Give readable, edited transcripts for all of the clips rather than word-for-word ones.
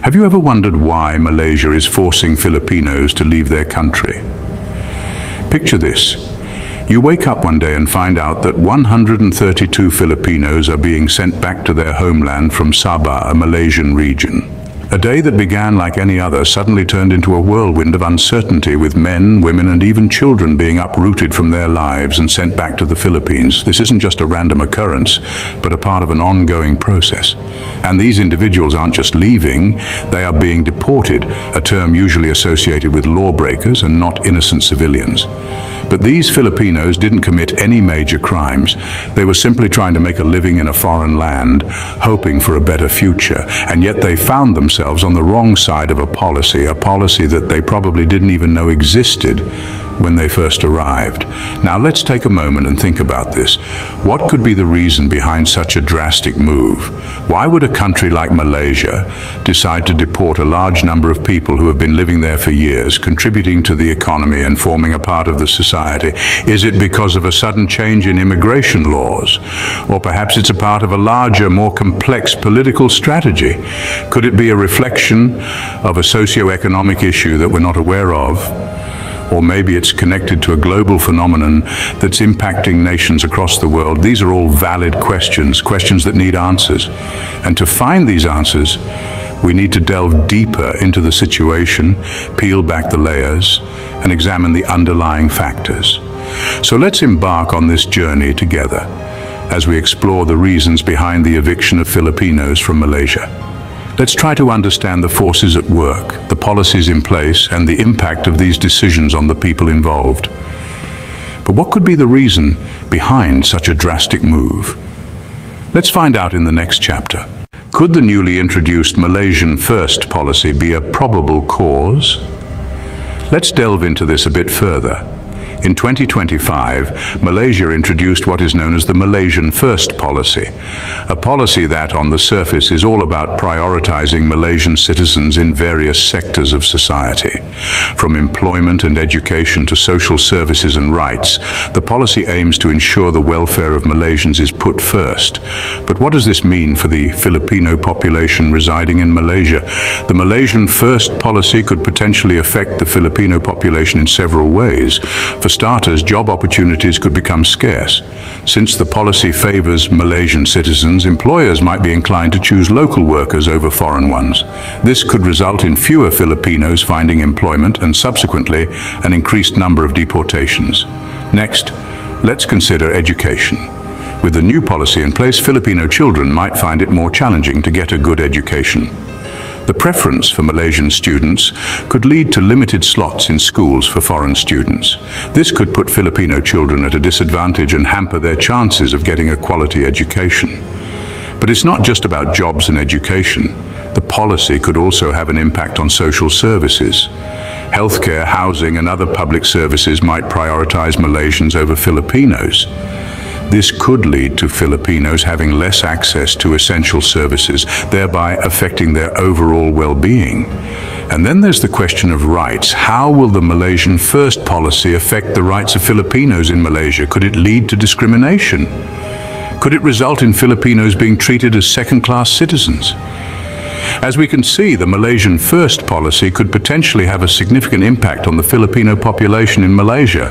Have you ever wondered why Malaysia is forcing Filipinos to leave their country? Picture this. You wake up one day and find out that 132 Filipinos are being sent back to their homeland from Sabah, a Malaysian region. A day that began like any other suddenly turned into a whirlwind of uncertainty, with men, women, and even children being uprooted from their lives and sent back to the Philippines. This isn't just a random occurrence, but a part of an ongoing process. And these individuals aren't just leaving, they are being deported, a term usually associated with lawbreakers and not innocent civilians. But these Filipinos didn't commit any major crimes. They were simply trying to make a living in a foreign land, hoping for a better future, and yet they found themselves on the wrong side of a policy that they probably didn't even know existed when they first arrived. Now let's take a moment and think about this. What could be the reason behind such a drastic move? Why would a country like Malaysia decide to deport a large number of people who have been living there for years, contributing to the economy and forming a part of the society? Is it because of a sudden change in immigration laws? Or perhaps it's a part of a larger, more complex political strategy? Could it be a reflection of a socio-economic issue that we're not aware of? Or maybe it's connected to a global phenomenon that's impacting nations across the world. These are all valid questions that need answers. And to find these answers, we need to delve deeper into the situation, peel back the layers, and examine the underlying factors. So let's embark on this journey together as we explore the reasons behind the eviction of Filipinos from Malaysia. Let's try to understand the forces at work, the policies in place, and the impact of these decisions on the people involved. But what could be the reason behind such a drastic move? Let's find out in the next chapter. Could the newly introduced Malaysian First policy be a probable cause? Let's delve into this a bit further. In 2025, Malaysia introduced what is known as the Malaysian First policy, a policy that, on the surface, is all about prioritizing Malaysian citizens in various sectors of society. From employment and education to social services and rights, the policy aims to ensure the welfare of Malaysians is put first. But what does this mean for the Filipino population residing in Malaysia? The Malaysian First policy could potentially affect the Filipino population in several ways. For starters, job opportunities could become scarce. Since the policy favors Malaysian citizens, employers might be inclined to choose local workers over foreign ones. This could result in fewer Filipinos finding employment and subsequently an increased number of deportations. Next, let's consider education. With the new policy in place, Filipino children might find it more challenging to get a good education. The preference for Malaysian students could lead to limited slots in schools for foreign students. This could put Filipino children at a disadvantage and hamper their chances of getting a quality education. But it's not just about jobs and education. The policy could also have an impact on social services. Healthcare, housing, and other public services might prioritize Malaysians over Filipinos. This could lead to Filipinos having less access to essential services, thereby affecting their overall well-being. And then there's the question of rights. How will the Malaysian First policy affect the rights of Filipinos in Malaysia? Could it lead to discrimination? Could it result in Filipinos being treated as second-class citizens? As we can see, the Malaysian First policy could potentially have a significant impact on the Filipino population in Malaysia.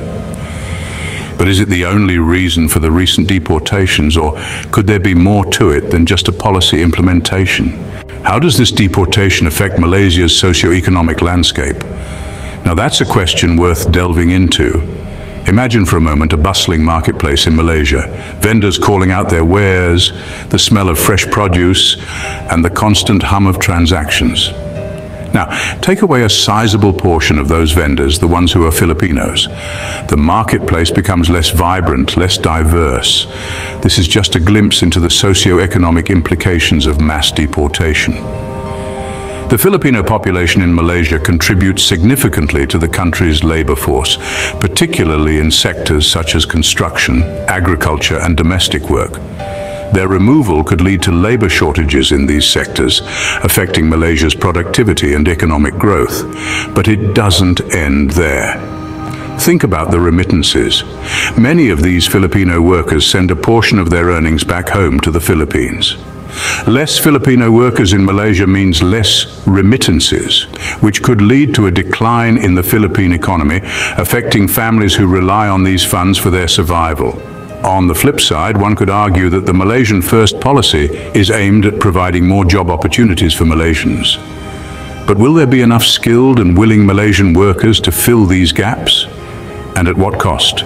But is it the only reason for the recent deportations, or could there be more to it than just a policy implementation? How does this deportation affect Malaysia's socio-economic landscape? Now that's a question worth delving into. Imagine for a moment a bustling marketplace in Malaysia, vendors calling out their wares, the smell of fresh produce, and the constant hum of transactions. Now, take away a sizable portion of those vendors, the ones who are Filipinos. The marketplace becomes less vibrant, less diverse. This is just a glimpse into the socio-economic implications of mass deportation. The Filipino population in Malaysia contributes significantly to the country's labor force, particularly in sectors such as construction, agriculture, and domestic work. Their removal could lead to labor shortages in these sectors, affecting Malaysia's productivity and economic growth. But it doesn't end there. Think about the remittances. Many of these Filipino workers send a portion of their earnings back home to the Philippines. Less Filipino workers in Malaysia means less remittances, which could lead to a decline in the Philippine economy, affecting families who rely on these funds for their survival. On the flip side, one could argue that the Malaysian First policy is aimed at providing more job opportunities for Malaysians. But will there be enough skilled and willing Malaysian workers to fill these gaps? And at what cost?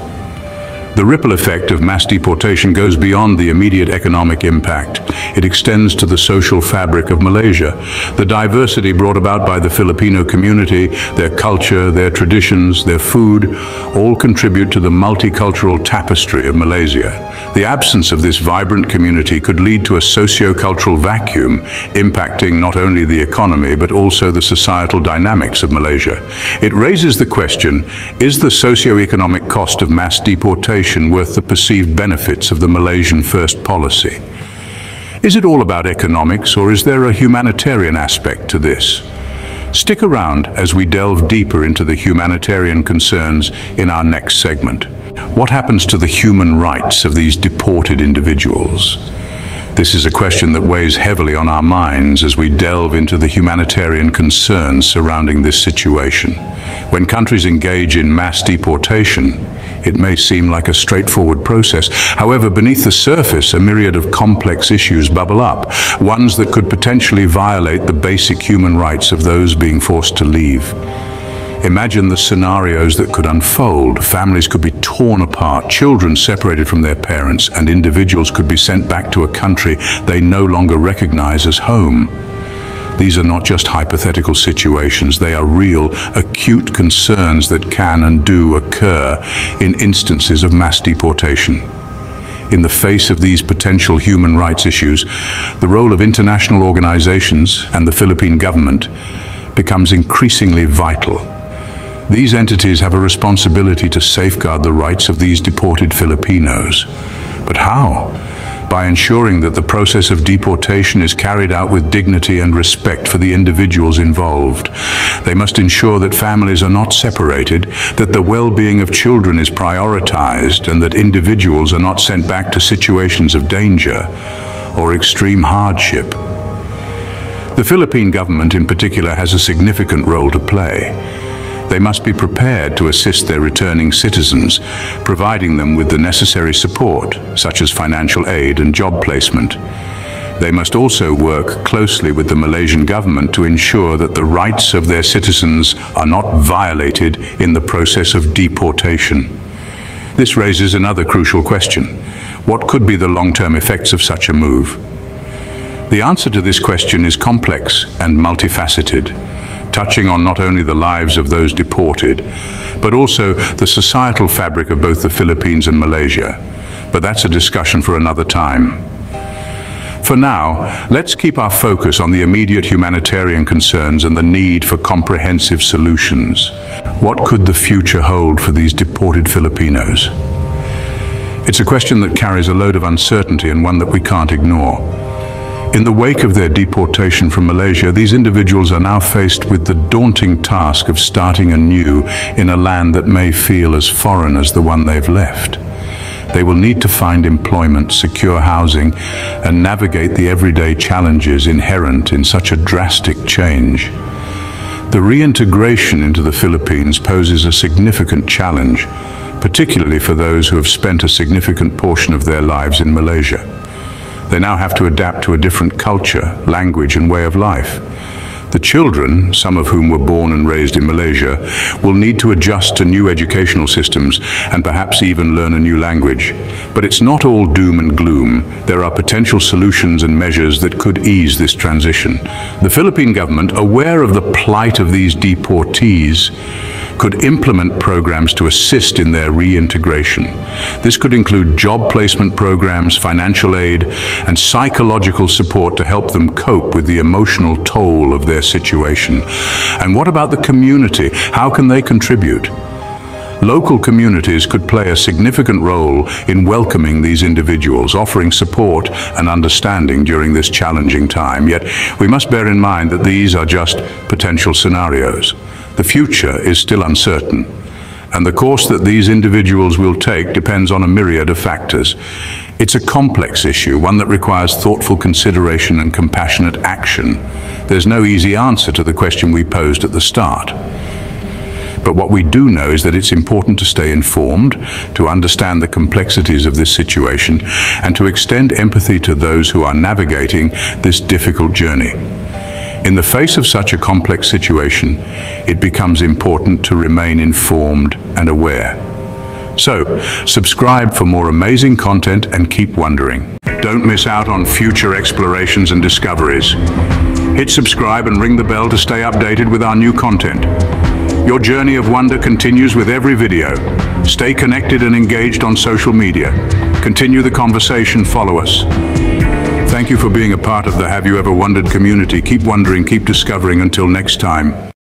The ripple effect of mass deportation goes beyond the immediate economic impact. It extends to the social fabric of Malaysia. The diversity brought about by the Filipino community, their culture, their traditions, their food, all contribute to the multicultural tapestry of Malaysia. The absence of this vibrant community could lead to a socio-cultural vacuum, impacting not only the economy but also the societal dynamics of Malaysia. It raises the question, is the socio-economic cost of mass deportation worth the perceived benefits of the Malaysian First policy? Is it all about economics, or is there a humanitarian aspect to this? Stick around as we delve deeper into the humanitarian concerns in our next segment. What happens to the human rights of these deported individuals? This is a question that weighs heavily on our minds as we delve into the humanitarian concerns surrounding this situation. When countries engage in mass deportation, it may seem like a straightforward process. However, beneath the surface, a myriad of complex issues bubble up, ones that could potentially violate the basic human rights of those being forced to leave. Imagine the scenarios that could unfold. Families could be torn apart, children separated from their parents, and individuals could be sent back to a country they no longer recognize as home. These are not just hypothetical situations, they are real, acute concerns that can and do occur in instances of mass deportation. In the face of these potential human rights issues, the role of international organizations and the Philippine government becomes increasingly vital. These entities have a responsibility to safeguard the rights of these deported Filipinos. But how? By ensuring that the process of deportation is carried out with dignity and respect for the individuals involved. They must ensure that families are not separated, that the well-being of children is prioritized, and that individuals are not sent back to situations of danger or extreme hardship. The Philippine government in particular has a significant role to play. They must be prepared to assist their returning citizens, providing them with the necessary support, such as financial aid and job placement. They must also work closely with the Malaysian government to ensure that the rights of their citizens are not violated in the process of deportation. This raises another crucial question. What could be the long-term effects of such a move? The answer to this question is complex and multifaceted, touching on not only the lives of those deported, but also the societal fabric of both the Philippines and Malaysia. But that's a discussion for another time. For now, let's keep our focus on the immediate humanitarian concerns and the need for comprehensive solutions. What could the future hold for these deported Filipinos? It's a question that carries a load of uncertainty and one that we can't ignore. In the wake of their deportation from Malaysia, these individuals are now faced with the daunting task of starting anew in a land that may feel as foreign as the one they've left. They will need to find employment, secure housing, and navigate the everyday challenges inherent in such a drastic change. The reintegration into the Philippines poses a significant challenge, particularly for those who have spent a significant portion of their lives in Malaysia. They now have to adapt to a different culture, language, and way of life. The children, some of whom were born and raised in Malaysia, will need to adjust to new educational systems and perhaps even learn a new language. But it's not all doom and gloom. There are potential solutions and measures that could ease this transition. The Philippine government, aware of the plight of these deportees, could implement programs to assist in their reintegration. This could include job placement programs, financial aid, and psychological support to help them cope with the emotional toll of their situation. And what about the community? How can they contribute? Local communities could play a significant role in welcoming these individuals, offering support and understanding during this challenging time. Yet, we must bear in mind that these are just potential scenarios. The future is still uncertain, and the course that these individuals will take depends on a myriad of factors. It's a complex issue, one that requires thoughtful consideration and compassionate action. There's no easy answer to the question we posed at the start. But what we do know is that it's important to stay informed, to understand the complexities of this situation, and to extend empathy to those who are navigating this difficult journey. In the face of such a complex situation, it becomes important to remain informed and aware. So, subscribe for more amazing content and keep wondering. Don't miss out on future explorations and discoveries. Hit subscribe and ring the bell to stay updated with our new content. Your journey of wonder continues with every video. Stay connected and engaged on social media. Continue the conversation, follow us. Thank you for being a part of the Have You Ever Wondered community. Keep wondering, keep discovering. Until next time.